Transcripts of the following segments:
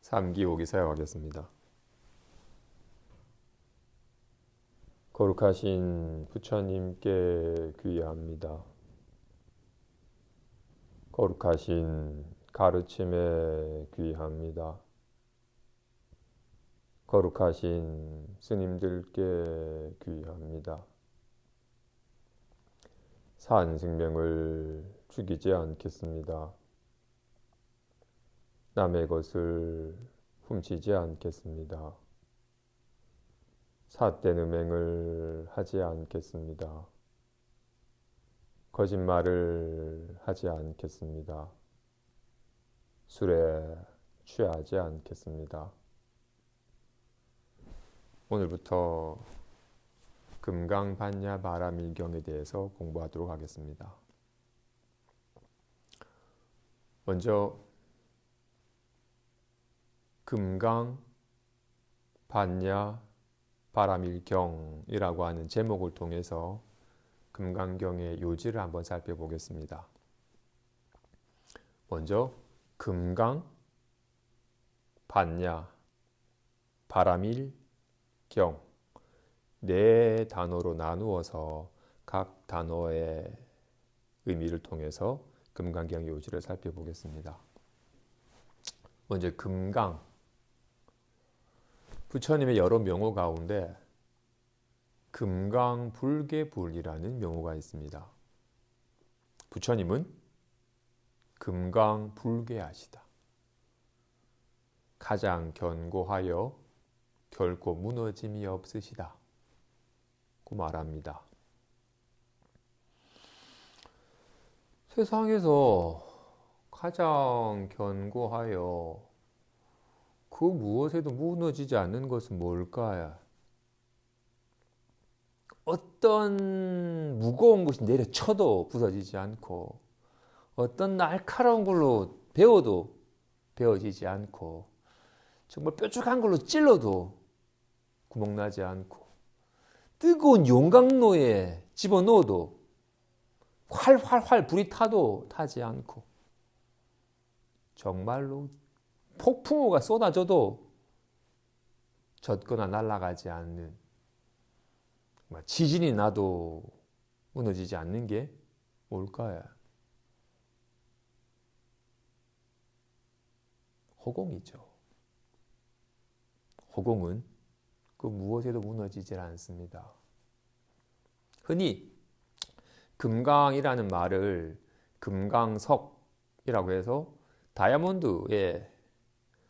3기호기 사용하겠습니다. 거룩하신 부처님께 귀의합니다. 거룩하신 가르침에 귀의합니다. 거룩하신 스님들께 귀의합니다. 산 생명을 죽이지 않겠습니다. 남의 것을 훔치지 않겠습니다. 삿된 음행을 하지 않겠습니다. 거짓말을 하지 않겠습니다. 술에 취하지 않겠습니다. 오늘부터 금강반야 바라밀경에 대해서 공부하도록 하겠습니다. 먼저 금강 반야 바라밀경이라고 하는 제목을 통해서 금강경의 요지를 한번 살펴보겠습니다. 먼저 금강 반야 바라밀경 네 단어로 나누어서 각 단어의 의미를 통해서 금강경의 요지를 살펴보겠습니다. 먼저 금강, 부처님의 여러 명호 가운데 금강불계불이라는 명호가 있습니다. 부처님은 금강불계하시다. 가장 견고하여 결코 무너짐이 없으시다. 고 말합니다. 세상에서 가장 견고하여 그 무엇에도 무너지지 않는 것은 뭘까요? 어떤 무거운 것이 내려쳐도 부서지지 않고 어떤 날카로운 걸로 베어도 베어지지 않고 정말 뾰족한 걸로 찔러도 구멍나지 않고 뜨거운 용광로에 집어넣어도 활활활 불이 타도 타지 않고 정말로 폭풍우가 쏟아져도 젖거나 날아가지 않는, 지진이 나도 무너지지 않는 게 뭘까요? 허공이죠. 허공은 그 무엇에도 무너지질 않습니다. 흔히 금강이라는 말을 금강석이라고 해서 다이아몬드에,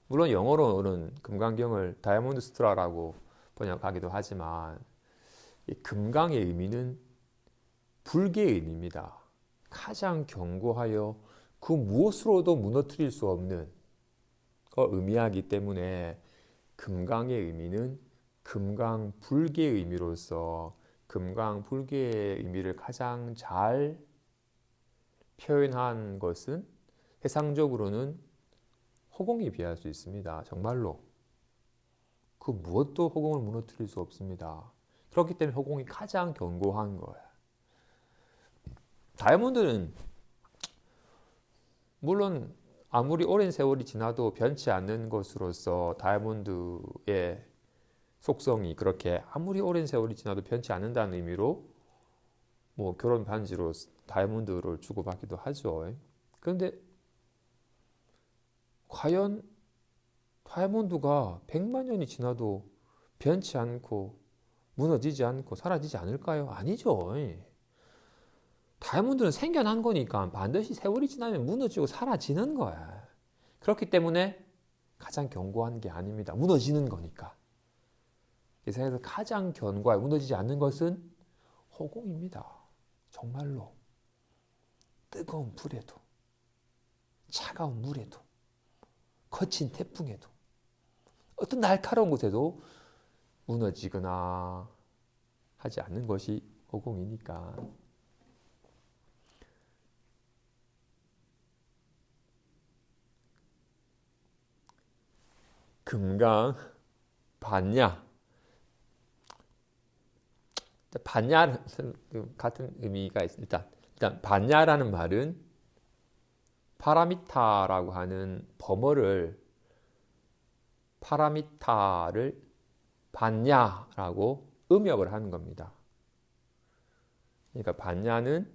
물론 영어로는 금강경을 다이아몬드 스트라라고 번역하기도 하지만 이 금강의 의미는 불계의 의미입니다. 가장 견고하여 그 무엇으로도 무너뜨릴 수 없는 걸 의미하기 때문에 금강의 의미는 금강불계의 의미로서 금강불계의 의미를 가장 잘 표현한 것은 해상적으로는 허공에 비할 수 있습니다. 정말로 그 무엇도 허공을 무너뜨릴 수 없습니다. 그렇기 때문에 허공이 가장 견고한 거예요. 다이아몬드는 물론 아무리 오랜 세월이 지나도 변치 않는 것으로서 다이아몬드의 속성이 그렇게 아무리 오랜 세월이 지나도 변치 않는다는 의미로 결혼 반지로 다이아몬드를 주고받기도 하죠. 그런데 과연 다이아몬드가 100만 년이 지나도 변치 않고 무너지지 않고 사라지지 않을까요? 아니죠. 다이아몬드는 생겨난 거니까 반드시 세월이 지나면 무너지고 사라지는 거야. 그렇기 때문에 가장 견고한 게 아닙니다. 무너지는 거니까. 이 세상에서 가장 견고하고 무너지지 않는 것은 허공입니다. 정말로 뜨거운 불에도 차가운 물에도 거친 태풍에도 어떤 날카로운 곳에도 무너지거나 하지 않는 것이 허공이니까. 금강 반야, 반야 같은 의미가 있습니다. 일단 반야라는 말은 파라미타라고 하는 범어를 파라미타를 봤냐라고 음역을 하는 겁니다. 그러니까 봤냐는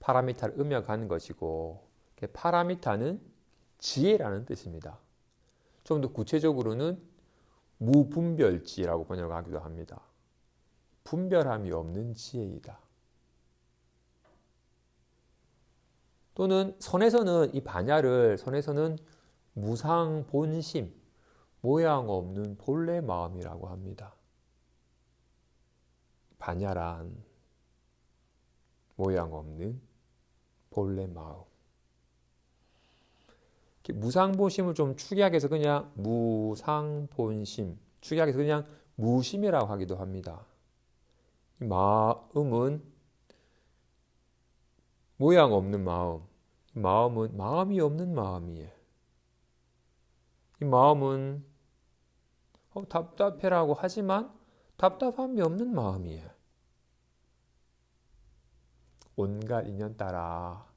파라미타를 음역하는 것이고 파라미타는 지혜라는 뜻입니다. 좀 더 구체적으로는 무분별지라고 번역하기도 합니다. 분별함이 없는 지혜이다. 또는 선에서는 이 반야를 선에서는 무상본심, 모양 없는 본래 마음이라고 합니다. 반야란 모양 없는 본래 마음. 무상본심을 좀 축약해서 그냥 무상본심, 축약해서 그냥 무심이라고 하기도 합니다. 이 마음은 모양 없는 마음, 이 마음은 마음이 없는 마음이에요. 이 마음은 답답해라고 하지만 답답함이 없는 마음이에요. 온갖 인연 따라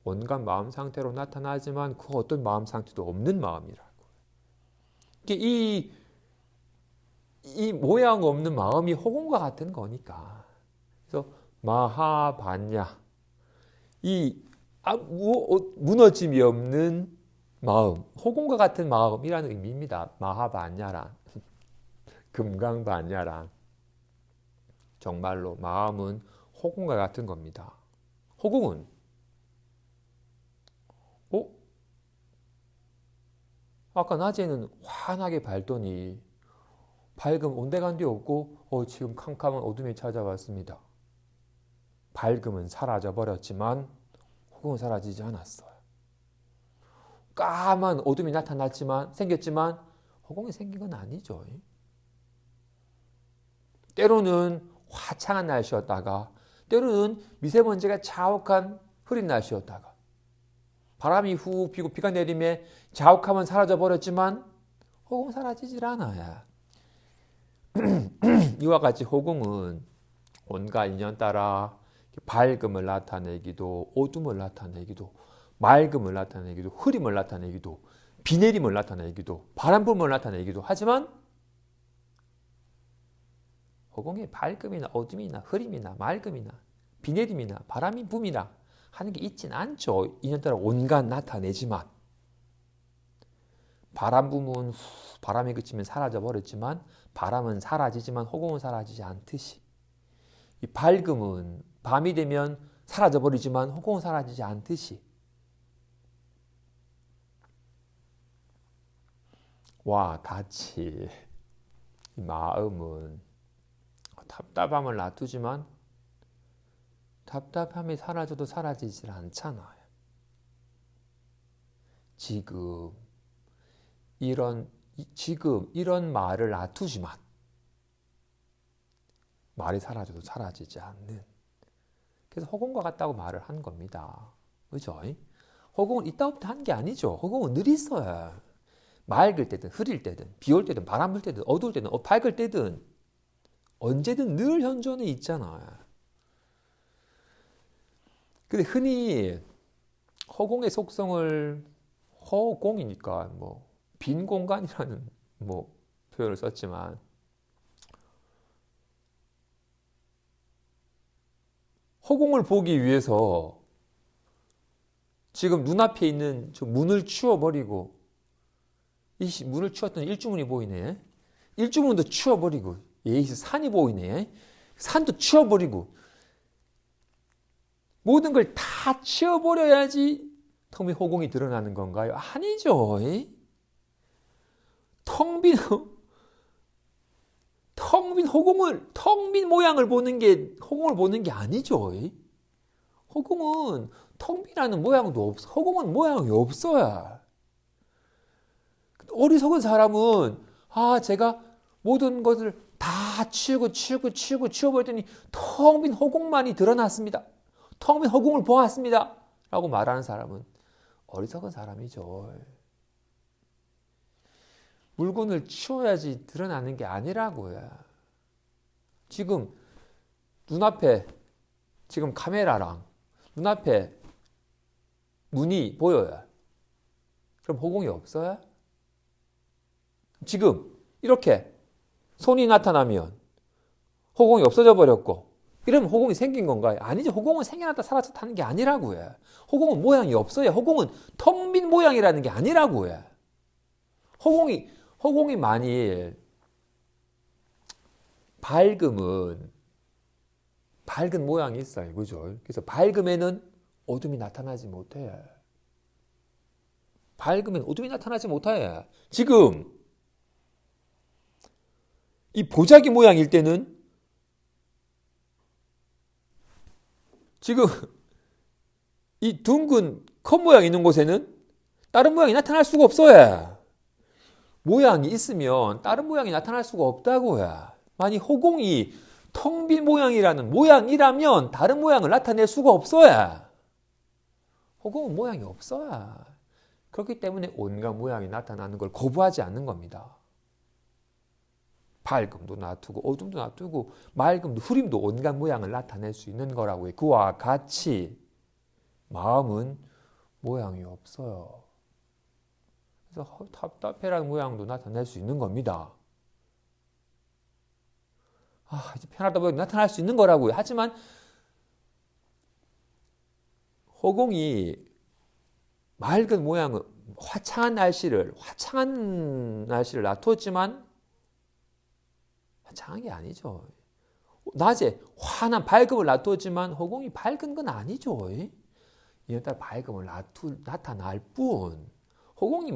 온갖 마음 상태로 나타나지만 그 어떤 마음 상태도 없는 마음이라고. 이 모양 없는 마음이 허공과 같은 거니까. 그래서 마하반야, 무너짐이 없는 마음, 허공과 같은 마음이라는 의미입니다. 마하반야란, 금강반야란. 정말로 마음은 허공과 같은 겁니다. 허공은 아까 낮에는 환하게 밝더니 밝음 온데간데 없고 지금 캄캄한 어둠이 찾아왔습니다. 밝음은 사라져버렸지만 허공은 사라지지 않았어요. 까만 어둠이 생겼지만 허공이 생긴 건 아니죠. 때로는 화창한 날씨였다가 때로는 미세먼지가 자욱한 흐린 날씨였다가 바람이 후 비고 비가 내리며 자욱하면 사라져버렸지만 허공은 사라지질 않아요. 이와 같이 허공은 온갖 인연 따라 밝음을 나타내기도 어둠을 나타내기도 맑음을 나타내기도 흐림을 나타내기도 비 내림을 나타내기도 바람 불음을 나타내기도 하지만 허공에 밝음이나 어둠이나 흐림이나 맑음이나 비 내림이나 바람이 붐이나 하는 게 있진 않죠. 인연 따라 온갖 나타내지만 바람 부면 바람이 그치면 사라져 버렸지만 바람은 사라지지만 허공은 사라지지 않듯이 이 밝음은 밤이 되면 사라져 버리지만 허공은 사라지지 않듯이 와 같이 이 마음은 답답함을 놔두지만 답답함이 사라져도 사라지질 않잖아요. 지금 이런 말을 놔두지만 말이 사라져도 사라지지 않는. 그래서 허공과 같다고 말을 한 겁니다. 그죠? 허공은 있다 없다 한 게 아니죠. 허공은 늘 있어요. 맑을 때든 흐릴 때든 비 올 때든 바람 불 때든 어두울 때든 밝을 때든 언제든 늘 현존해 있잖아요. 근데 흔히 허공의 속성을 허공이니까 빈 공간이라는 표현을 썼지만 허공을 보기 위해서 지금 눈앞에 있는 저 문을 치워버리고 이 문을 치웠더니 일주문이 보이네. 일주문도 치워버리고 산이 보이네. 산도 치워버리고 모든 걸 다 치워버려야지 텅 빈 허공이 드러나는 건가요? 아니죠. 텅 빈 모양을 보는 게 허공을 보는 게 아니죠. 허공은 텅 빈이라는 모양도 없어. 허공은 모양이 없어요. 어리석은 사람은 제가 모든 것을 다 치워버렸더니 텅 빈 허공만이 드러났습니다. 텅 빈 허공을 보았습니다. 라고 말하는 사람은 어리석은 사람이죠. 물건을 치워야지 드러나는 게 아니라고요. 지금 눈앞에 지금 카메라랑 눈앞에 문이 보여요. 그럼 허공이 없어요? 지금 이렇게 손이 나타나면 허공이 없어져 버렸고 이러면 허공이 생긴 건가요? 아니죠. 허공은 생겨났다 사라졌다는 게 아니라고요. 허공은 모양이 없어요. 허공은 텅 빈 모양이라는 게 아니라고요. 허공이 만일 밝은 모양이 있어요. 그죠? 그래서 밝음에는 어둠이 나타나지 못해요. 밝으면 어둠이 나타나지 못해. 지금 이 보자기 모양일 때는 지금 이 둥근 컵 모양 있는 곳에는 다른 모양이 나타날 수가 없어요. 모양이 있으면 다른 모양이 나타날 수가 없다고요. 만약 허공이 텅 빈 모양이라면 다른 모양을 나타낼 수가 없어요. 허공은 모양이 없어요. 그렇기 때문에 온갖 모양이 나타나는 걸 거부하지 않는 겁니다. 밝음도 놔두고 어둠도 놔두고 맑음도 흐림도 온갖 모양을 나타낼 수 있는 거라고요. 그와 같이 마음은 모양이 없어요. 그래서 답답해라는 모양도 나타낼 수 있는 겁니다. 이제 편하다 보니 나타날 수 있는 거라고요. 하지만 허공이 맑은 모양은 화창한 날씨를 놔두었지만 화창한 게 아니죠. 낮에 환한 밝음을 놔두었지만 허공이 밝은 건 아니죠. 이에 따라 밝음을 나타날 뿐 허공이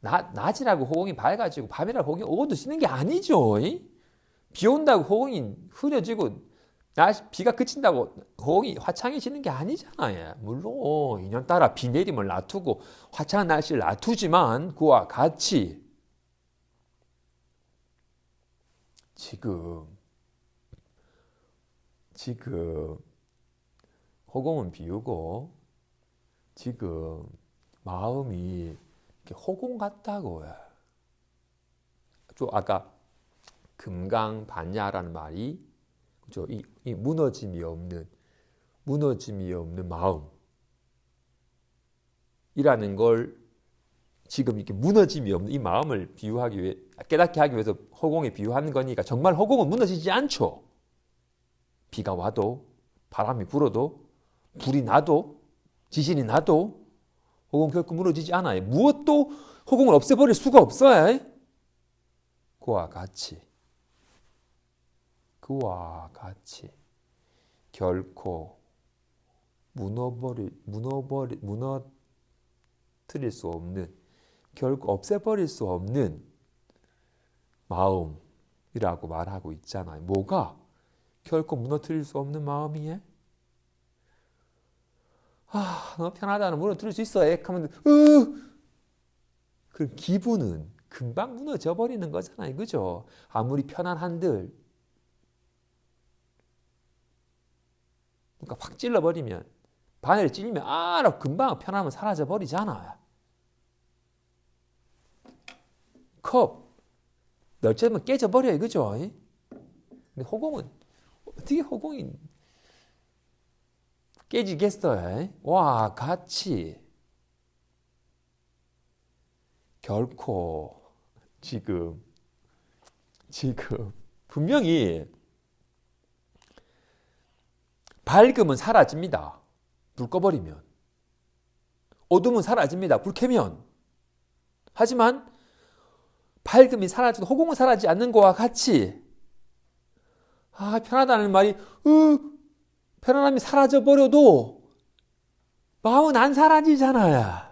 낮이라고 허공이 밝아지고 밤이라고 허공이 어두워지는 게 아니죠. 비 온다고 허공이 흐려지고 비가 그친다고 허공이 화창해지는 게 아니잖아요. 물론 인연따라 비 내림을 놔두고 화창한 날씨를 놔두지만 그와 같이 지금 허공은 비우고 지금 마음이 허공 같다고요. 아까 금강반야라는 말이 그죠? 이 무너짐이 없는 마음이라는 걸 지금 이렇게 무너짐이 없는 이 마음을 비유하기 위해 깨닫게 하기 위해서 허공에 비유하는 거니까 정말 허공은 무너지지 않죠. 비가 와도 바람이 불어도 불이 나도 지진이 나도 허공은 결코 무너지지 않아요. 무엇도 허공을 없애버릴 수가 없어요. 그와 같이 결코 무너뜨릴 수 없는 결코 없애버릴 수 없는 마음이라고 말하고 있잖아요. 뭐가 결코 무너뜨릴 수 없는 마음이에요? 너무 편하다. 무너뜨릴 수 있어. 하면 그 기분은 금방 무너져 버리는 거잖아요. 그죠? 아무리 편안한들 그러니까 확 찔러버리면 바늘에 찔리면 라고 금방 편하면 사라져 버리잖아요. 컵 널쳐면 깨져버려요. 그죠? 근데 허공은 어떻게 허공이 깨지겠어요? 와 같이 결코 지금 분명히 밝음은 사라집니다. 불 꺼버리면. 어둠은 사라집니다. 불 켜면. 하지만 밝음이 사라져도 허공은 사라지지 않는 것과 같이 편하다는 말이 편안함이 사라져버려도 마음은 안 사라지잖아요.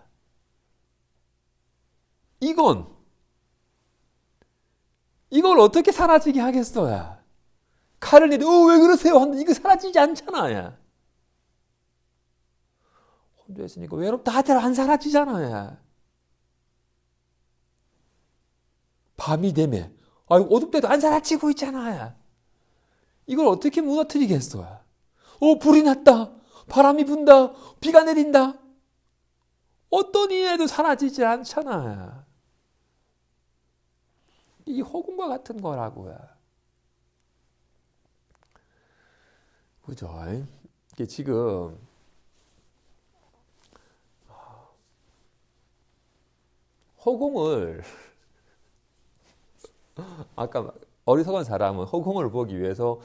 이걸 어떻게 사라지게 하겠어요? 칼을 내도 왜 그러세요? 하는데 이거 사라지지 않잖아요. 혼자 있으니까 외롭다 하더라도 안 사라지잖아요. 밤이 되면 어둡대도 안 사라지고 있잖아요. 이걸 어떻게 무너뜨리겠어요? 불이 났다. 바람이 분다. 비가 내린다. 어떤 이유에도 사라지지 않잖아요. 이 허공과 같은 거라고요. 그죠? 이게 지금 허공을 아까 어리석은 사람은 허공을 보기 위해서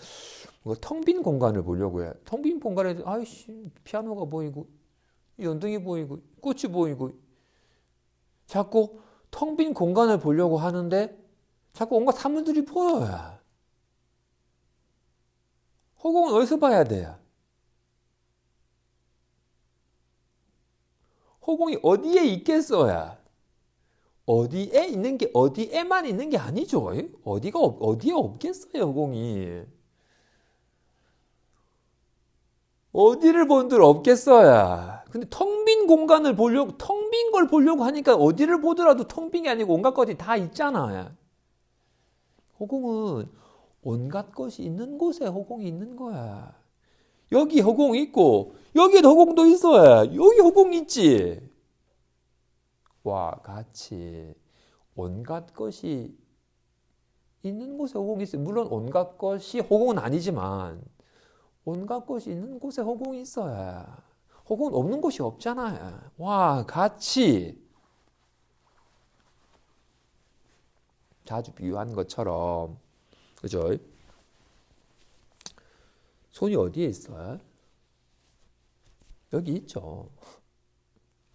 텅 빈 공간을 보려고 해. 텅 빈 공간에 아이씨 피아노가 보이고 연등이 보이고 꽃이 보이고 자꾸 텅 빈 공간을 보려고 하는데 자꾸 온갖 사물들이 보여요. 허공은 어디서 봐야 돼? 허공이 어디에 있겠어야? 어디에 있는 게 어디에만 있는 게 아니죠. 어디에 없겠어요, 허공이. 어디를 본들 없겠어야. 근데 텅 빈 공간을 보려고 텅 빈 걸 보려고 하니까 어디를 보더라도 텅 빈 게 아니고 온갖 것이 다 있잖아. 허공은 온갖 것이 있는 곳에 허공이 있는 거야. 여기 허공이 있고 여기에도 허공도 있어야. 여기 허공이 있지. 와 같이 온갖 것이 있는 곳에 허공이 있어요. 물론 온갖 것이 허공은 아니지만 온갖 것이 있는 곳에 허공이 있어야. 허공은 없는 곳이 없잖아요. 와 같이 자주 비유한 것처럼 그죠? 손이 어디에 있어요? 여기 있죠.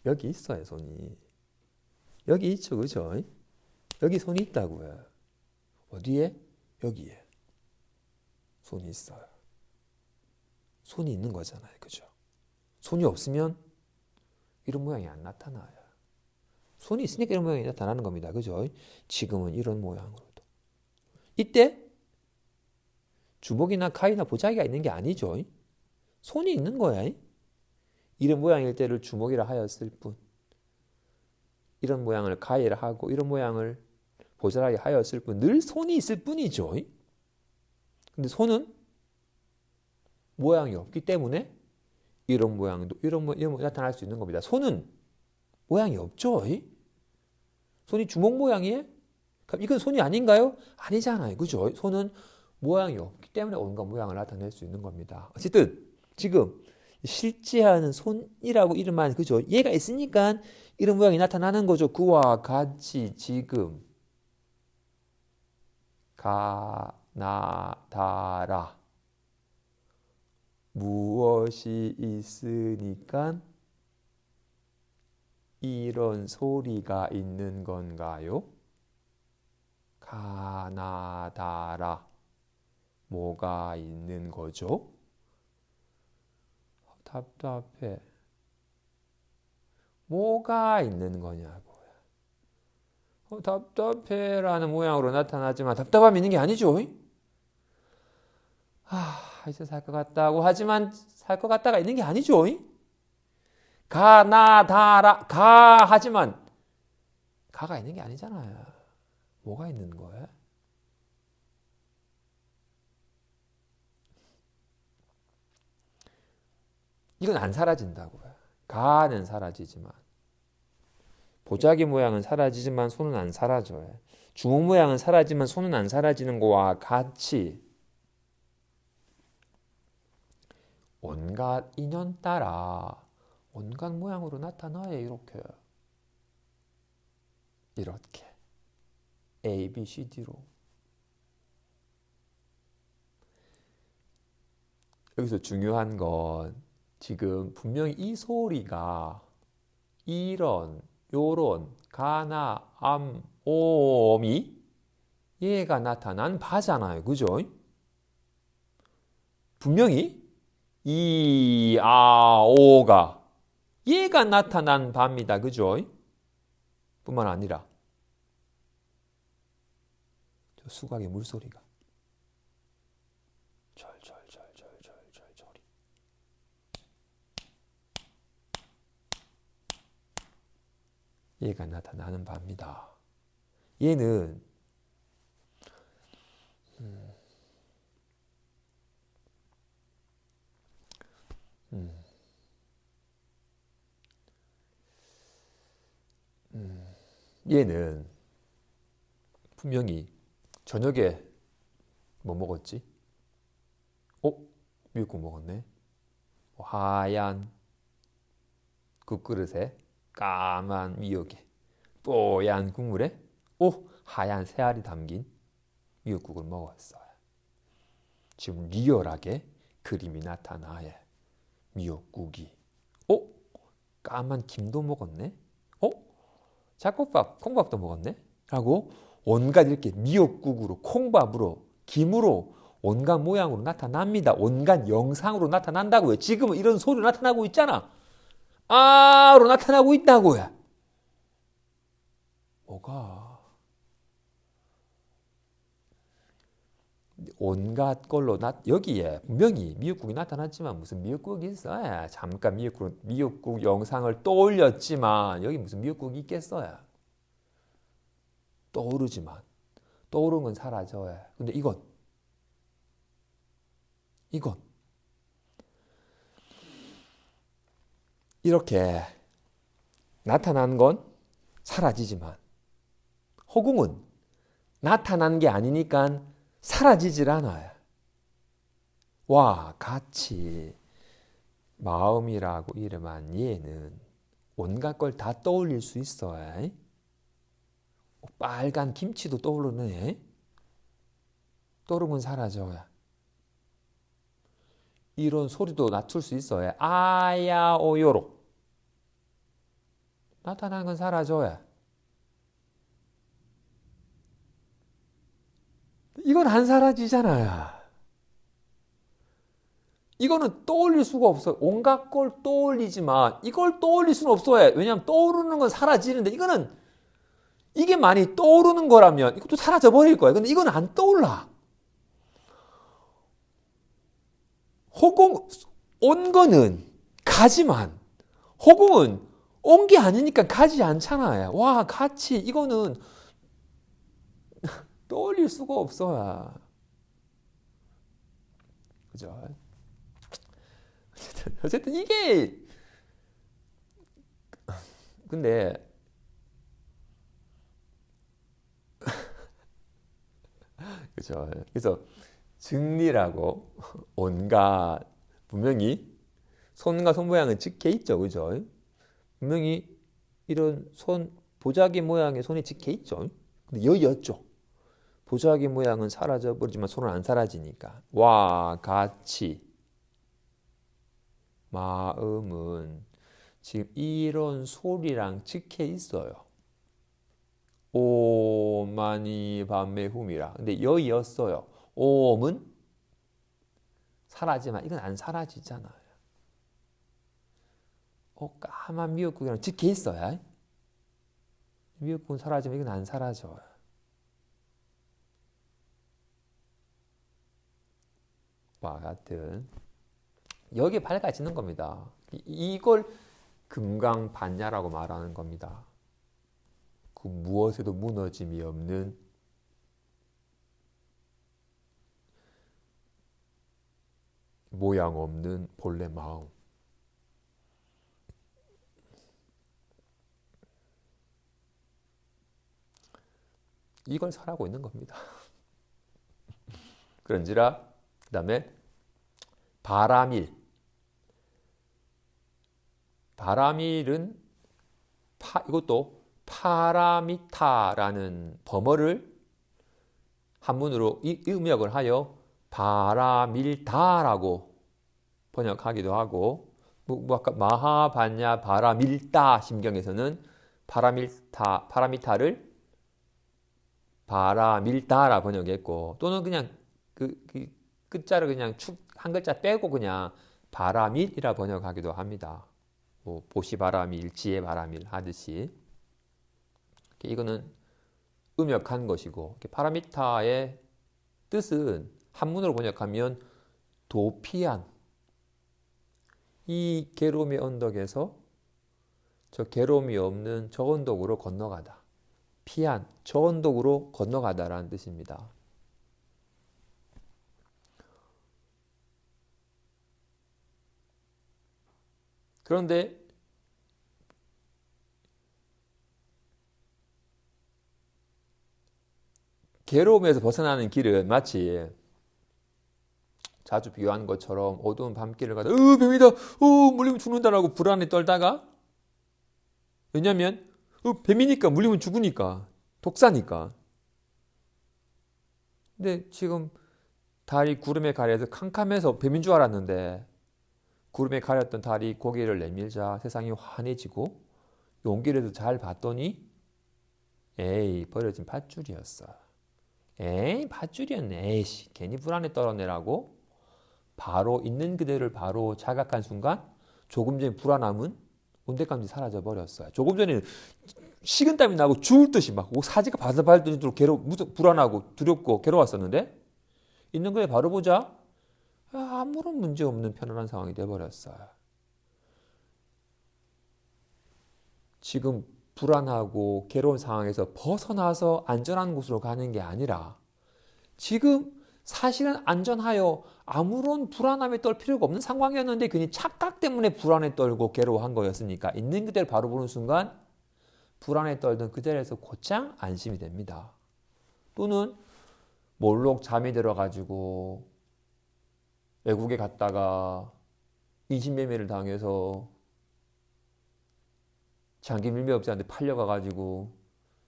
여기 있어요, 손이. 여기 있죠, 그죠? 여기 손이 있다고요. 어디에? 여기에. 손이 있어요. 손이 있는 거잖아요, 그죠? 손이 없으면 이런 모양이 안 나타나요. 손이 있으니까 이런 모양이 나타나는 겁니다, 그죠? 지금은 이런 모양으로도. 이때 주먹이나 칼이나 보자기가 있는 게 아니죠. 손이 있는 거야. 이런 모양일 때를 주먹이라 하였을 뿐. 이런 모양을 가위라 하고 이런 모양을 보자기 하였을 뿐. 늘 손이 있을 뿐이죠. 근데 손은 모양이 없기 때문에 이런 모양도 이런 모양 나타날 수 있는 겁니다. 손은 모양이 없죠. 손이 주먹 모양이에요? 그럼 이건 손이 아닌가요? 아니잖아요. 그죠? 손은 모양이 없기 때문에 온갖 모양을 나타낼 수 있는 겁니다. 어쨌든 지금 실제하는 손이라고 이름만 그죠? 얘가 있으니까 이런 모양이 나타나는 거죠. 그와 같이 지금 가나다라 무엇이 있으니까 이런 소리가 있는 건가요? 가나다라 뭐가 있는 거죠? 답답해. 뭐가 있는 거냐고요. 답답해라는 모양으로 나타나지만 답답함이 있는 게 아니죠. 이제 살 것 같다고 하지만 살 것 같다가 있는 게 아니죠. 가나다라 가 하지만 가가 있는 게 아니잖아요. 뭐가 있는 거예요? 이건 안 사라진다고요. 가는 사라지지만 보자기 모양은 사라지지만 손은 안 사라져요. 주먹 모양은 사라지면 손은 안 사라지는 거와 같이 온갖 인연 따라 온갖 모양으로 나타나요. 이렇게 A, B, C, D로 여기서 중요한 건 지금 분명히 이 소리가 이런 요런 가나 암 오미 얘가 나타난 바잖아요. 그죠? 분명히 이 아 오가 얘가 나타난 바입니다. 그죠? 뿐만 아니라 저 수각의 물소리가 얘가 나타나는 바입니다. 얘는 얘는 분명히 저녁에 뭐 먹었지? 미역국 먹었네. 하얀 국그릇에 까만 미역에 뽀얀 국물에 하얀 새알이 담긴 미역국을 먹었어요. 지금 리얼하게 그림이 나타나요. 미역국이. 까만 김도 먹었네? 잡곡밥, 콩밥도 먹었네? 라고 온갖 이렇게 미역국으로, 콩밥으로, 김으로 온갖 모양으로 나타납니다. 온갖 영상으로 나타난다고요. 지금은 이런 소리로 나타나고 있잖아. 아로 나타나고 있다고요. 뭐가? 온갖 걸로 여기에 분명히 미역국이 나타났지만 무슨 미역국이 있어요? 잠깐 미역국 영상을 떠올렸지만 여기 무슨 미역국이 있겠어요? 떠오르지만 떠오른 건 사라져요. 근데 이건 이렇게 나타난 건 사라지지만 허공은 나타난 게 아니니까 사라지질 않아요. 와, 같이 마음이라고 이름한 얘는 온갖 걸 다 떠올릴 수 있어요. 빨간 김치도 떠오르네. 떠오르면 사라져요. 이런 소리도 낮출 수 있어요. 아야오요로. 나타나는 건 사라져요. 이건 안 사라지잖아요. 이거는 떠올릴 수가 없어요. 온갖 걸 떠올리지만 이걸 떠올릴 수는 없어요. 왜냐하면 떠오르는 건 사라지는데 이게 많이 떠오르는 거라면 이것도 사라져 버릴 거예요. 근데 이건 안 떠올라. 허공 온 거는 가지만 허공은 온 게 아니니까 가지 않잖아요. 와, 같이 이거는 떠올릴 수가 없어요. 그죠? 어쨌든 이게 근데 그죠? 그래서 증리라고 온갖 분명히 손과 손 모양은 찍혀 있죠, 그죠? 분명히 이런 보자기 모양의 손이 찍혀 있죠. 근데 여기였죠. 보자기 모양은 사라져 버리지만 손은 안 사라지니까. 와, 같이 마음은 지금 이런 소리랑 찍혀 있어요. 오마니 밤의 훔이라. 근데 여기였어요. 오음은 사라지만 이건 안 사라지잖아요. 까만 미역국이랑 찍혀 있어요. 미역국은 사라지면 이건 안 사라져요. 와 같은 여기에 밝아지는 겁니다. 이걸 금강반야라고 말하는 겁니다. 그 무엇에도 무너짐이 없는 모양 없는 본래 마음. 이걸 설하고 있는 겁니다. 그런지라 그 다음에 바라밀. 바라밀은 이것도 파라미타라는 범어를 한문으로 음역을 하여 바라밀다라고 번역하기도 하고 아까 마하반야 바라밀다 심경에서는 파라미타를 바라밀다라 번역했고 또는 그냥 그 끝자를 그냥 한 글자 빼고 그냥 바라밀이라 번역하기도 합니다. 뭐 보시바라밀, 지혜바라밀 하듯이 이거는 음역한 것이고 파라미타의 뜻은 한문으로 번역하면 도피한 이 괴로움의 언덕에서 저 괴로움이 없는 저 언덕으로 건너가다. 피한 저 언덕으로 건너가다라는 뜻입니다. 그런데 괴로움에서 벗어나는 길은 마치 자주 비유하는 것처럼 어두운 밤길을 가다 뱀이다, 물리면 죽는다라고 불안에 떨다가 왜냐면 뱀이니까 물리면 죽으니까 독사니까 근데 지금 달이 구름에 가려서 캄캄해서 뱀인 줄 알았는데 구름에 가렸던 달이 고개를 내밀자 세상이 환해지고 용기를 잘 봤더니 에이 버려진 밧줄이었어. 에이 밧줄이었네. 에이씨 괜히 불안에 떨어내라고 바로 있는 그대를 바로 자각한 순간 조금 전에 불안함은 온데감지 사라져 버렸어요. 조금 전에는 식은땀이 나고 죽을 듯이 막 사지가 바들바들 떨 정도로 불안하고 두렵고 괴로웠었는데 있는 거에 바로 보자 아무런 문제 없는 편안한 상황이 돼버렸어요. 지금 불안하고 괴로운 상황에서 벗어나서 안전한 곳으로 가는 게 아니라 지금 사실은 안전하여 아무런 불안함에 떨 필요가 없는 상황이었는데 괜히 착각 때문에 불안에 떨고 괴로워한 거였으니까 있는 그대로 바로 보는 순간 불안에 떨던 그 자리에서 곧장 안심이 됩니다. 또는 몰록 잠이 들어가지고 외국에 갔다가 인신매매를 당해서 장기 밀매업자한테 팔려가가지고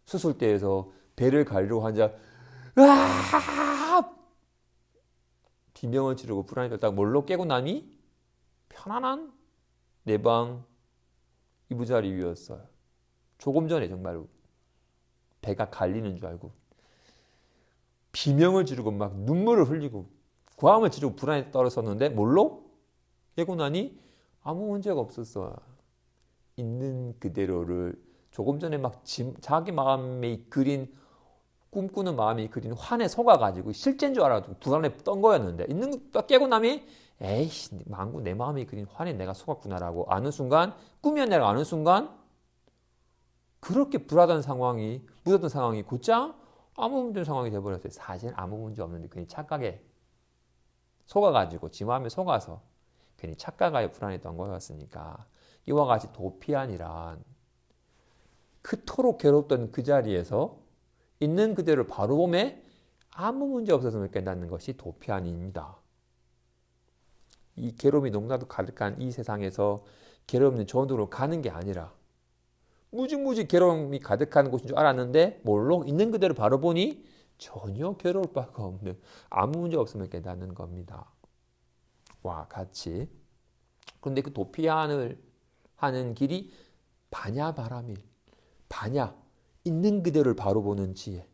수술대에서 배를 가리려고 앉아 비명을 지르고 불안에 떨다가 몰록 깨고 나니 편안한 내 방 이부자리 위였어요. 조금 전에 정말 배가 갈리는 줄 알고 비명을 지르고 막 눈물을 흘리고 고함을 지르고 불안에 떨었었는데 몰록 깨고 나니 아무 문제가 없었어요. 있는 그대로를 조금 전에 막 자기 마음에 그린 꿈꾸는 마음이 그린 환에 속아가지고 실제인 줄 알아도 불안에 떤 거였는데 있는 거 깨고 나니 에이씨 망구 내 마음이 그린 환에 내가 속았구나라고 아는 순간 꿈이었냐고 아는 순간 그렇게 불안한 상황이 무섭던 상황이 곧장 아무 문제 상황이 돼버렸어요. 사실 아무 문제 없는데 괜히 착각에 속아가지고 지 마음에 속아서 괜히 착각하여 불안했던 거였으니까 이와 같이 도피안이란 그토록 괴롭던 그 자리에서 있는 그대로 바로 보매 아무 문제 없었음을 깨닫는 것이 도피안입니다. 이 괴로움이 농나도 가득한 이 세상에서 괴로움은 좋은 데로 가는 게 아니라 무지무지 괴로움이 가득한 곳인 줄 알았는데 몰록 있는 그대로 바로 보니 전혀 괴로울 바가 없는 아무 문제 없음을 깨닫는 겁니다. 와 같이 그런데 그 도피안을 하는 길이 반야바라밀 반야 있는 그대로를 바로 보는 지혜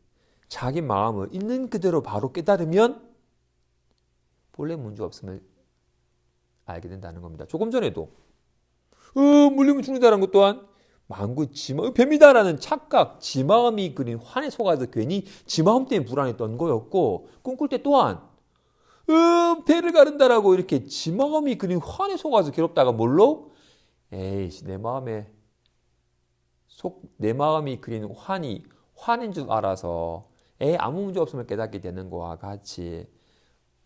자기 마음을 있는 그대로 바로 깨달으면 본래 문제 없음을 알게 된다는 겁니다. 조금 전에도 물리면 죽는다는 것 또한 만구 지마음 뱀이다라는 착각 지 마음이 그린 환에 속아서 괜히 지 마음 때문에 불안했던 거였고 꿈꿀 때 또한 배를 가른다라고 이렇게 지 마음이 그린 환에 속아서 괴롭다가 몰록 에이씨 내 마음이 그린 환인 줄 알아서 아무 문제 없음을 깨닫게 되는 것과 같이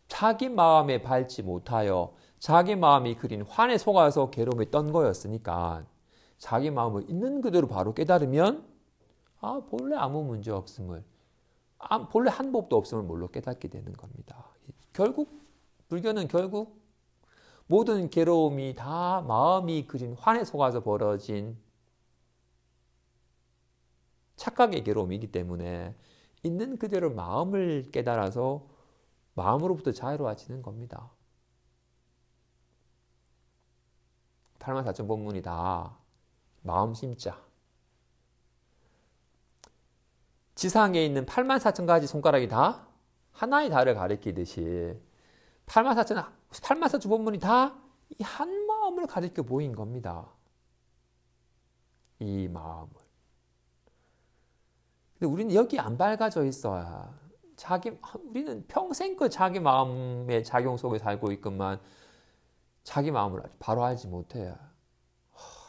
자기 마음에 밟지 못하여 자기 마음이 그린 환에 속아서 괴로움에 떤 거였으니까 자기 마음을 있는 그대로 바로 깨달으면 본래 아무 문제 없음을 본래 한 법도 없음을 몰로 깨닫게 되는 겁니다. 불교는 결국 모든 괴로움이 다 마음이 그린 환에 속아서 벌어진 착각의 괴로움이기 때문에 있는 그대로 마음을 깨달아서 마음으로부터 자유로워지는 겁니다. 84,000법문이 다 마음 심자. 지상에 있는 84,000가지 손가락이 다 하나의 달을 가리키듯이 84,000법문이 다 이 한 마음을 가리켜 보인 겁니다. 이 마음을. 근데 우리는 여기 안 밝아져 있어야 우리는 평생껏 자기 마음의 작용 속에 살고 있건만 자기 마음을 바로 알지 못해요.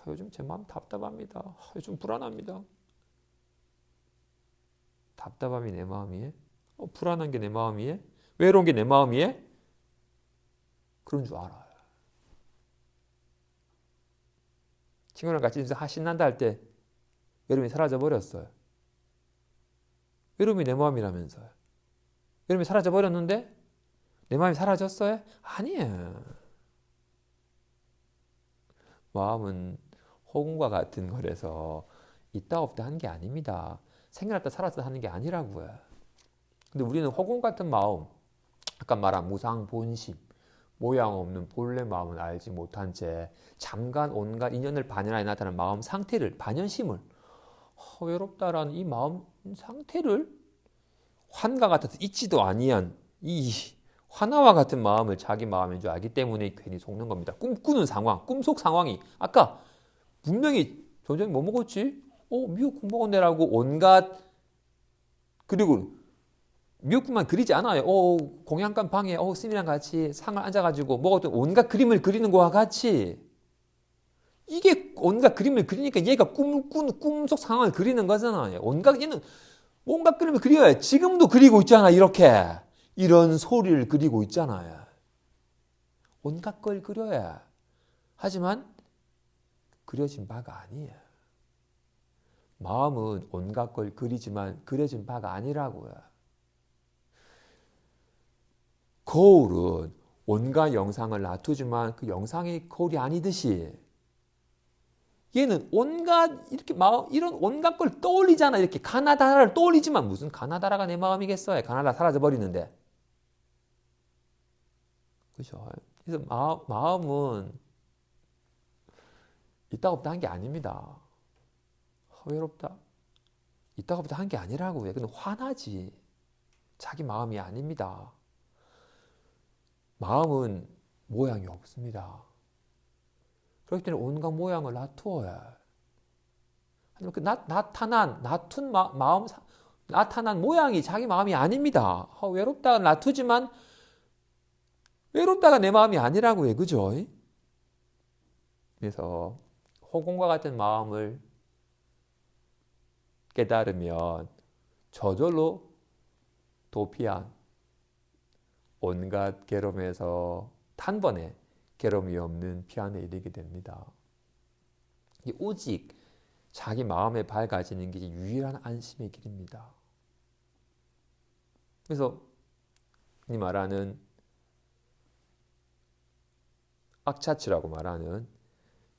요즘 제 마음 답답합니다. 요즘 불안합니다. 답답함이 내 마음이에? 불안한 게 내 마음이에? 외로운 게 내 마음이에? 그런 줄 알아요. 친구랑 같이 신난다 할 때 외로움이 사라져 버렸어요. 외로움이 내 마음이라면서요. 외로움이 사라져 버렸는데 내 마음이 사라졌어요? 아니에요. 마음은 호금과 같은 거라서 있다 없다 하는 게 아닙니다. 생겨났다 살았다 하는 게 아니라고요. 근데 우리는 허공 같은 마음, 아까 말한 무상 본심, 모양 없는 본래 마음을 알지 못한 채 잠깐 온갖 인연을 반연하여 나타나는 마음 상태를, 반연심을, 외롭다라는 이 마음 상태를 환과 같아서 있지도 아니한 이 화나와 같은 마음을 자기 마음인 줄 알기 때문에 괜히 속는 겁니다. 꿈꾸는 상황, 꿈속 상황이 아까 분명히 저녁에 뭐 먹었지? 미역국 먹었네라고 온갖, 그리고 미역국만 그리지 않아요. 공양간 방에 스님이랑 같이 상을 앉아가지고 먹었던 온갖 그림을 그리는 거와 같이 이게 온갖 그림을 그리니까 얘가 꿈속 상황을 그리는 거잖아요. 얘는 온갖 그림을 그려요. 지금도 그리고 있잖아. 이렇게 이런 소리를 그리고 있잖아요. 온갖 걸 그려야. 하지만 그려진 바가 아니에요. 마음은 온갖 걸 그리지만 그려진 바가 아니라고요. 거울은 온갖 영상을 놔두지만 그 영상이 거울이 아니듯이 얘는 온갖 이렇게 이런 온갖 걸 떠올리잖아. 이렇게 가나다라를 떠올리지만 무슨 가나다라가 내 마음이겠어요. 가나다라 사라져 버리는데. 그렇죠? 그래서 마음은 있다 없다 한 게 아닙니다. 외롭다. 있다 없다 한 게 아니라고요. 근데 화나지. 자기 마음이 아닙니다. 마음은 모양이 없습니다. 그렇기 때문에 온갖 모양을 놔두어야. 나타난 모양이 자기 마음이 아닙니다. 외롭다가 놔두지만 외롭다가 내 마음이 아니라고요. 그죠? 그래서 허공과 같은 마음을 깨달으면 저절로 도피한 온갖 괴로움에서 단번에 괴로움이 없는 피안에 이르게 됩니다. 오직 자기 마음에 밝아지는 게 유일한 안심의 길입니다. 그래서 이 말하는 악차치라고 말하는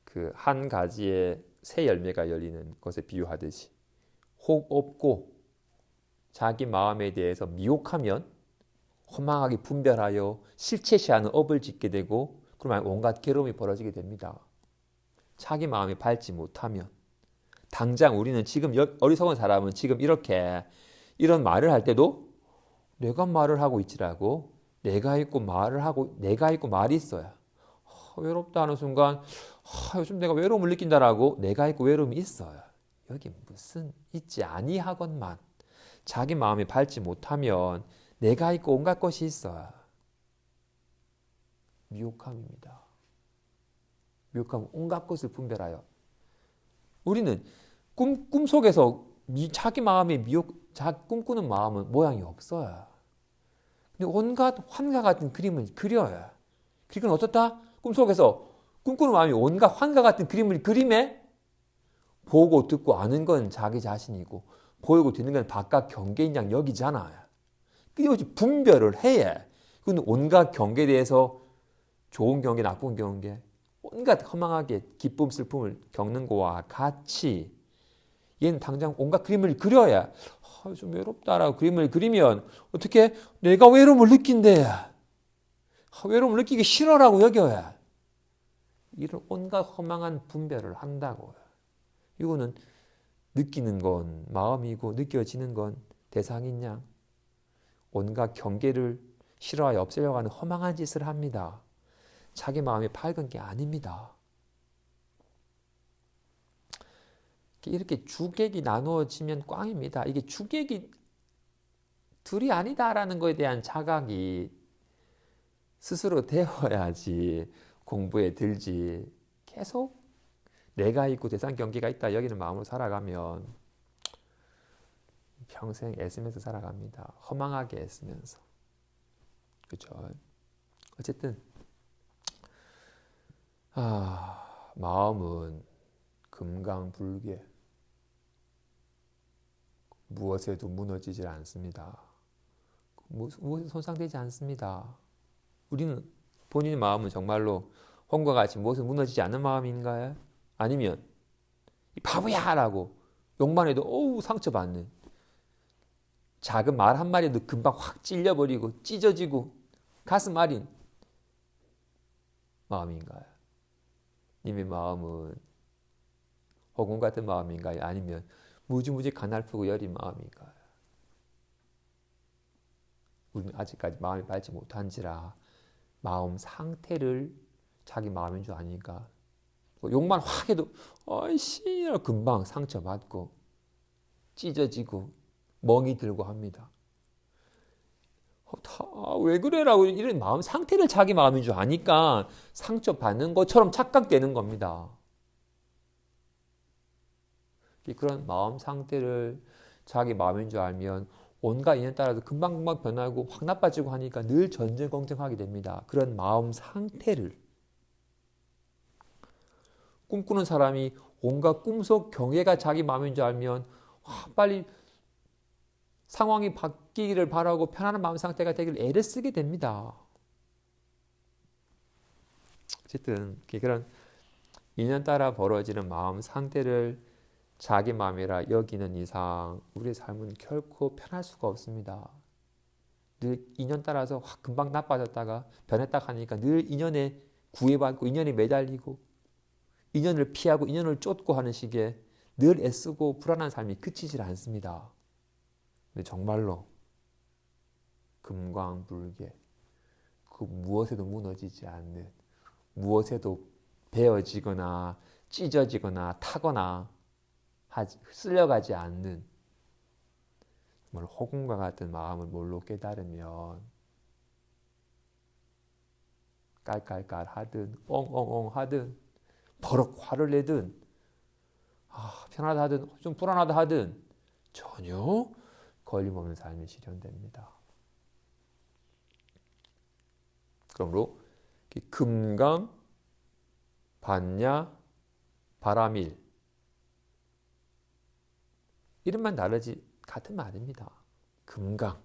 그 한 가지의 새 열매가 열리는 것에 비유하듯이 혹 없고 자기 마음에 대해서 미혹하면 허망하게 분별하여 실체시하는 업을 짓게 되고 그러면 온갖 괴로움이 벌어지게 됩니다. 자기 마음이 밝지 못하면 당장 우리는 지금 어리석은 사람은 지금 이런 말을 할 때도 내가 말을 하고 있지라고 내가 있고 말이 있어야 외롭다 하는 순간 요즘 내가 외로움을 느낀다라고 내가 있고 외로움이 있어요. 여기 무슨 있지 아니하건만 자기 마음이 밝지 못하면 내가 있고 온갖 것이 있어요. 미혹함입니다. 미혹함은 온갖 것을 분별하여. 우리는 꿈속에서 자기 마음의 꿈꾸는 마음은 모양이 없어요. 근데 온갖 환과 같은 그림을 그려요. 그리고 어떻다? 꿈속에서 꿈꾸는 마음이 온갖 환과 같은 그림을 그림에 보고 듣고 아는 건 자기 자신이고 보이고 듣는 건 바깥 경계인 양 여기잖아요. 끊임없이 분별을 해야. 그건 온갖 경계에 대해서 좋은 경계, 나쁜 경계, 온갖 허망하게 기쁨, 슬픔을 겪는 거와 같이 얘는 당장 온갖 그림을 그려야 좀 외롭다라고 그림을 그리면 어떻게 내가 외로움을 느낀대. 외로움을 느끼기 싫어라고 여겨야. 이런 온갖 허망한 분별을 한다고요. 이거는 느끼는 건 마음이고 느껴지는 건 대상인 양 온갖 경계를 싫어하여 없애려고 하는 허망한 짓을 합니다. 자기 마음이 밝은 게 아닙니다. 이렇게 주객이 나누어지면 꽝입니다. 이게 주객이 둘이 아니다라는 것에 대한 자각이 스스로 되어야지 공부에 들지. 계속 내가 있고 대상 경계가 있다 여기는 마음으로 살아가면 평생 애쓰면서 살아갑니다. 허망하게 애쓰면서. 그렇죠? 어쨌든 마음은 금강불개. 무엇에도 무너지질 않습니다. 무엇에 손상되지 않습니다. 우리는 본인의 마음은 정말로 홍과 같이 무엇에 무너지지 않는 마음인가요? 아니면 바보야! 라고 욕만 해도 상처받는 작은 말 한 마리도 금방 확 찔려버리고 찢어지고 가슴 아린 마음인가요? 님의 마음은 허공 같은 마음인가요? 아니면 무지무지 가냘프고 여린 마음인가요? 우리는 아직까지 마음이 밝지 못한지라 마음 상태를 자기 마음인 줄 아니까 욕만 확 해도 어이씨 금방 상처받고 찢어지고 멍이 들고 합니다. 왜 그래라고 이런 마음 상태를 자기 마음인 줄 아니까 상처받는 것처럼 착각되는 겁니다. 그런 마음 상태를 자기 마음인 줄 알면 온갖 인연 따라서 금방금방 변하고 확 나빠지고 하니까 늘 전전긍긍하게 됩니다. 그런 마음 상태를 꿈꾸는 사람이 온갖 꿈속 경계가 자기 마음인 줄 알면 빨리 상황이 바뀌기를 바라고 편안한 마음 상태가 되길 애를 쓰게 됩니다. 어쨌든 그런 인연 따라 벌어지는 마음 상태를 자기 마음이라 여기는 이상 우리의 삶은 결코 편할 수가 없습니다. 늘 인연 따라서 금방 나빠졌다가 변했다 하니까 늘 인연에 구애받고 인연에 매달리고 인연을 피하고 인연을 쫓고 하는 식의 늘 애쓰고 불안한 삶이 그치질 않습니다. 근데 정말로 금광불개 그 무엇에도 무너지지 않는 무엇에도 베어지거나 찢어지거나 타거나 쓸려가지 않는 정말 호금과 같은 마음을 뭘로 깨달으면 깔깔깔 하든 엉엉엉 하든 버럭 화를 내든 편하다 하든 좀 불안하다 하든 전혀 걸림없는 삶이 실현됩니다. 그러므로 금강, 반야, 바람일 이름만 다르지 같은 말입니다. 금강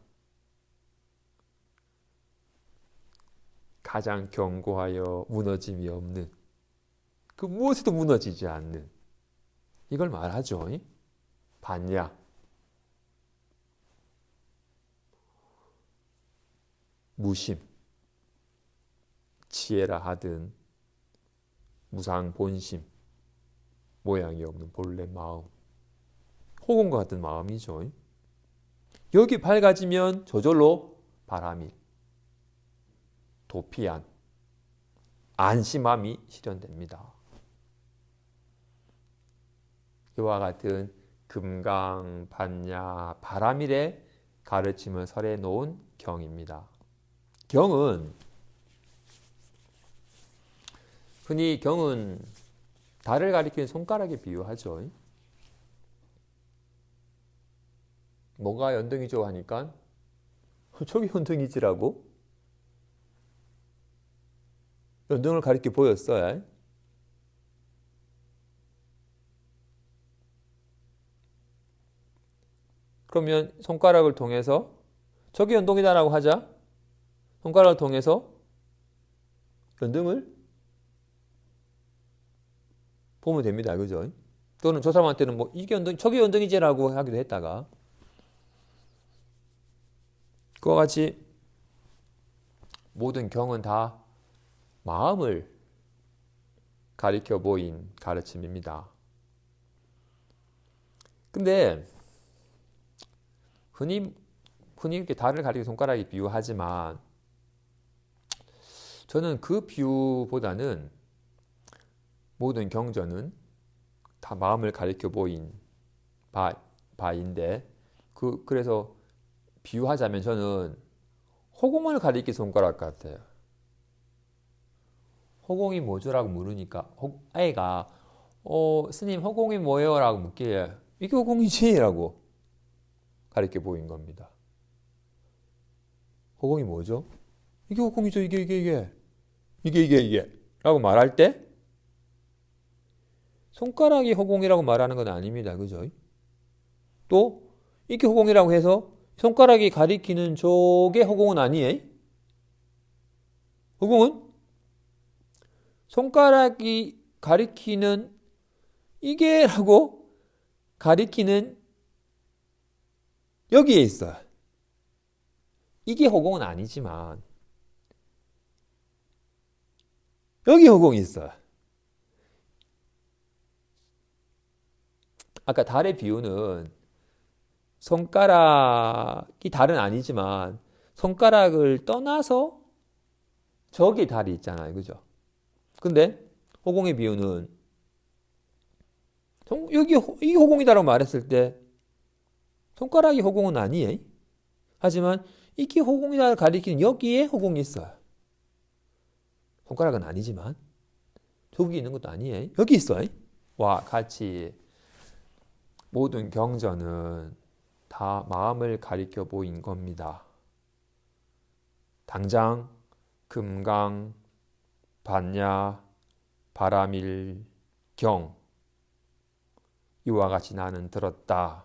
가장 견고하여 무너짐이 없는 그 무엇에도 무너지지 않는 이걸 말하죠. 반야 무심 지혜라 하든 무상 본심 모양이 없는 본래 마음 호공과 같은 마음이죠. 여기 밝아지면 저절로 바람이 도피한 안심함이 실현됩니다. 이와 같은 금강, 반야, 바람일의 가르침을 설해 놓은 경입니다. 경은 흔히 경은 달을 가리키는 손가락에 비유하죠. 뭐가 연등이죠 하니까 저기 연등이지라고 연등을 가리켜 보였어요. 그러면 손가락을 통해서 저기 연등이다라고 하자. 손가락을 통해서 연등을 보면 됩니다. 그죠? 또는 저 사람한테는 뭐 이게 연등, 저기 연등이지라고 하기도 했다가 그와 같이 모든 경은 다 마음을 가리켜 보인 가르침입니다. 근데 흔히 이렇게 달을 가리켜 손가락에 비유하지만 저는 그 비유보다는 모든 경전은 다 마음을 가리켜 보인 바인데 그래서 비유하자면 저는 허공을 가리킨 손가락 같아요. 허공이 뭐죠라고 물으니까 아이가 스님 허공이 뭐예요? 라고 묻기에 이게 허공이지? 라고 가리켜 보인 겁니다. 허공이 뭐죠? 이게 허공이죠. 이게 라고 말할 때 손가락이 허공이라고 말하는 건 아닙니다. 그죠? 또 이게 허공이라고 해서 손가락이 가리키는 쪽의 허공은 아니에요. 허공은 손가락이 가리키는 이게라고 가리키는 여기에 있어요. 이게 허공은 아니지만 여기 허공이 있어요. 아까 달의 비유는 손가락이 달은 아니지만 손가락을 떠나서 저기 달이 있잖아요. 그죠? 근데 허공의 비유는 여기 이 허공이다라고 말했을 때 손가락이 허공은 아니에요. 하지만 이게 허공이다를 가리키는 여기에 허공이 있어요. 손가락은 아니지만 저기 있는 것도 아니에요. 여기 있어요. 와 같이 모든 경전은 다 마음을 가리켜 보인 겁니다. 당장 금강, 반야, 바라밀, 경 이와 같이 나는 들었다.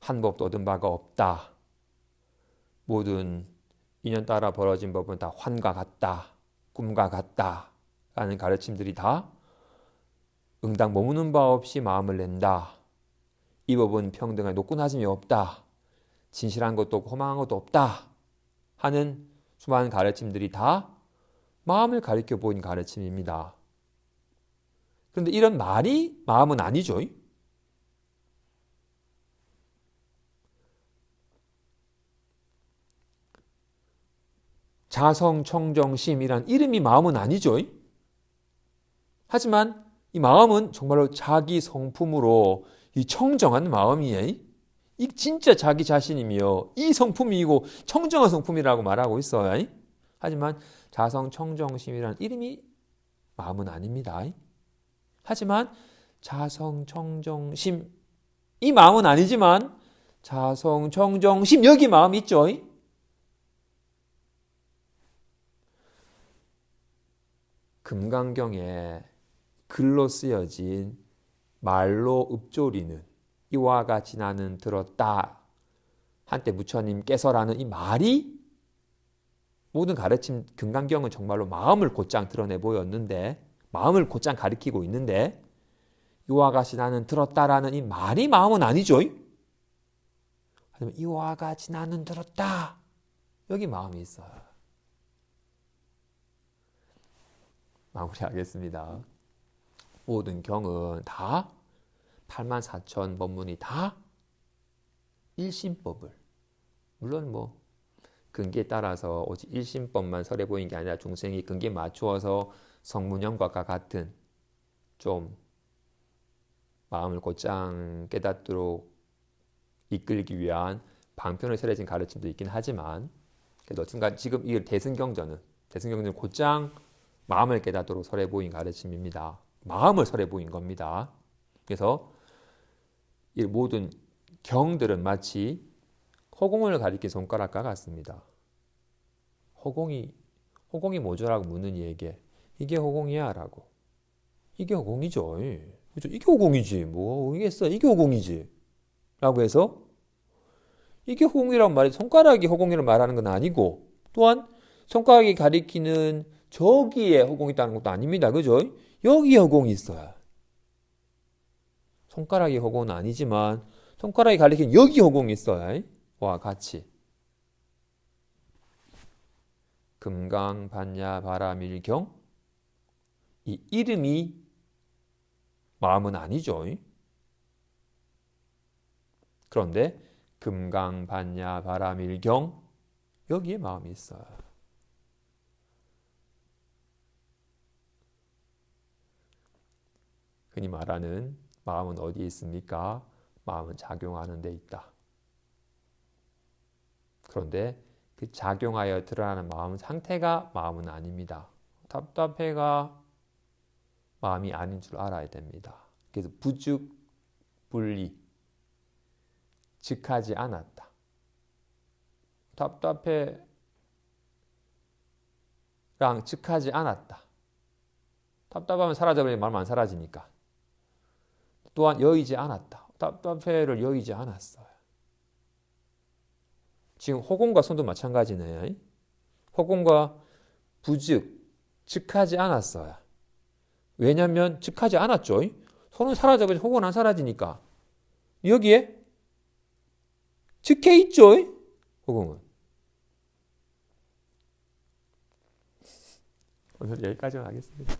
한 법도 얻은 바가 없다. 모든 인연 따라 벌어진 법은 다 환과 같다. 꿈과 같다. 라는 가르침들이 다 응당 머무는 바 없이 마음을 낸다. 이 법은 평등한 노끈하심이 없다. 진실한 것도 없고 허망한 것도 없다. 하는 수많은 가르침들이 다 마음을 가리켜 보인 가르침입니다. 그런데 이런 말이 마음은 아니죠. 자성청정심이란 이름이 마음은 아니죠. 하지만 이 마음은 정말로 자기 성품으로 이 청정한 마음이에요. 이 진짜 자기 자신이며 이 성품이고 청정한 성품이라고 말하고 있어요. 하지만 자성청정심이라는 이름이 마음은 아닙니다. 하지만 자성청정심 이 마음은 아니지만 자성청정심 여기 마음이 있죠. 금강경에 글로 쓰여진 말로 읊조리는 이와 같이 나는 들었다. 한때 부처님께서라는 이 말이 모든 가르침 금강경은 정말로 마음을 곧장 드러내 보였는데 마음을 곧장 가리키고 있는데 이와 같이 나는 들었다라는 이 말이 마음은 아니죠. 하지만 이와 같이 나는 들었다. 여기 마음이 있어요. 마무리하겠습니다. 모든 경은 다 84,000 법문이 다 일심법을 물론 뭐 근기에 따라서 오직 일심법만 설해 보인 게 아니라 중생이 근기에 맞추어서 성문형과가 같은 좀 마음을 곧장 깨닫도록 이끌기 위한 방편을 설해진 가르침도 있긴 하지만 그래도 어쨌든 지금 이 대승경전은 곧장 마음을 깨닫도록 설해 보인 가르침입니다. 마음을 설해 보인 겁니다. 그래서 이 모든 경들은 마치 허공을 가리킨 손가락과 같습니다. 허공이 뭐죠라고 묻는 이에게 이게 허공이야 라고. 이게 허공이죠. 그렇죠? 이게 허공이지. 뭐 허공이겠어. 이게 허공이지. 라고 해서 이게 허공이라는 말이 손가락이 허공이라고 말하는 건 아니고 또한 손가락이 가리키는 저기에 허공이 있다는 것도 아닙니다. 그죠? 여기에 허공이 있어요. 손가락이 허공은 아니지만 손가락이 가리키는 여기 허공이 있어요. 와 같이 금강, 반야, 바라밀경 이 이름이 마음은 아니죠. 그런데 금강, 반야, 바라밀경 여기에 마음이 있어요. 흔히 말하는 마음은 어디에 있습니까? 마음은 작용하는 데 있다. 그런데 그 작용하여 드러나는 마음 상태가 마음은 아닙니다. 답답해가 마음이 아닌 줄 알아야 됩니다. 그래서 부죽, 분리, 즉하지 않았다. 답답해랑 즉하지 않았다. 답답하면 사라져버리면 마음 안 사라지니까. 또한 여의지 않았다. 답답해를 여의지 않았어요. 지금 허공과 손도 마찬가지네요. 허공과 부즉, 즉하지 않았어요. 왜냐하면 즉하지 않았죠. 손은 사라져버리면 허공은 안 사라지니까. 여기에 즉해 있죠. 허공은. 오늘 여기까지만 하겠습니다.